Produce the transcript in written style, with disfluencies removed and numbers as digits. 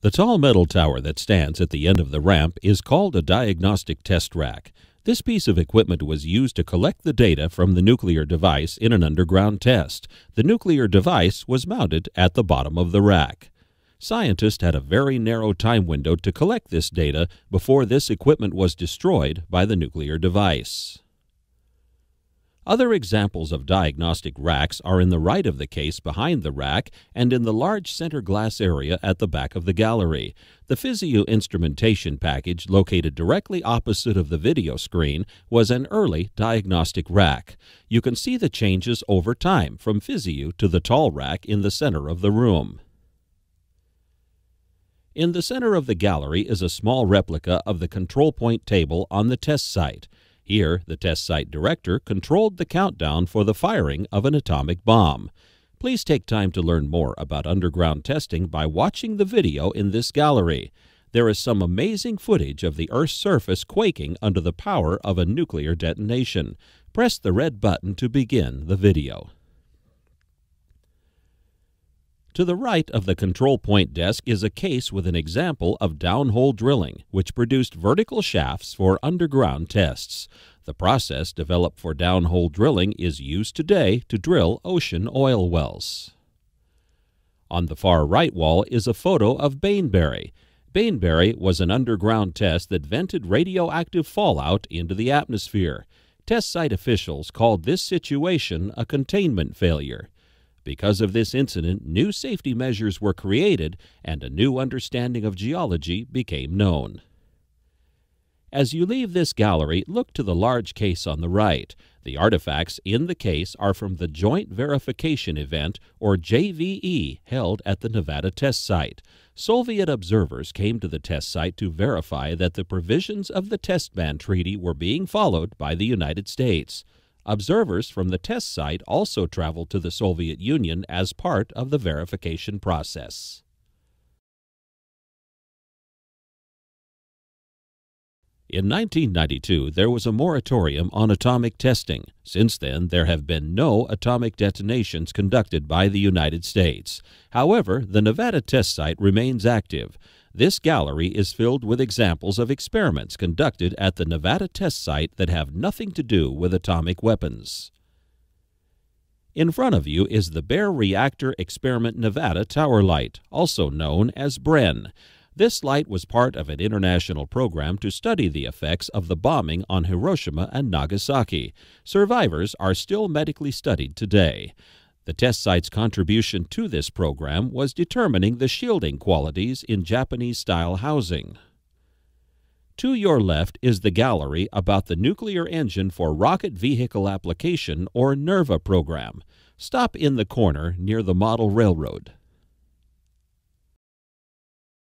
The tall metal tower that stands at the end of the ramp is called a diagnostic test rack. This piece of equipment was used to collect the data from the nuclear device in an underground test. The nuclear device was mounted at the bottom of the rack. Scientists had a very narrow time window to collect this data before this equipment was destroyed by the nuclear device. Other examples of diagnostic racks are in the right of the case behind the rack and in the large center glass area at the back of the gallery. The physio instrumentation package located directly opposite of the video screen was an early diagnostic rack. You can see the changes over time from physio to the tall rack in the center of the room. In the center of the gallery is a small replica of the control point table on the test site. Here, the test site director controlled the countdown for the firing of an atomic bomb. Please take time to learn more about underground testing by watching the video in this gallery. There is some amazing footage of the Earth's surface quaking under the power of a nuclear detonation. Press the red button to begin the video. To the right of the control point desk is a case with an example of downhole drilling, which produced vertical shafts for underground tests. The process developed for downhole drilling is used today to drill ocean oil wells. On the far right wall is a photo of Bainbury. Bainbury was an underground test that vented radioactive fallout into the atmosphere. Test site officials called this situation a containment failure. Because of this incident, new safety measures were created and a new understanding of geology became known. As you leave this gallery, look to the large case on the right. The artifacts in the case are from the Joint Verification Event, or JVE, held at the Nevada test site. Soviet observers came to the test site to verify that the provisions of the Test Ban Treaty were being followed by the United States. Observers from the test site also traveled to the Soviet Union as part of the verification process. In 1992, there was a moratorium on atomic testing. Since then, there have been no atomic detonations conducted by the United States. However, the Nevada test site remains active. This gallery is filled with examples of experiments conducted at the Nevada test site that have nothing to do with atomic weapons. In front of you is the Bear Reactor Experiment Nevada Tower Light, also known as BREN. This light was part of an international program to study the effects of the bombing on Hiroshima and Nagasaki. Survivors are still medically studied today. The test site's contribution to this program was determining the shielding qualities in Japanese-style housing. To your left is the gallery about the Nuclear Engine for Rocket Vehicle Application, or NERVA program. Stop in the corner near the model railroad.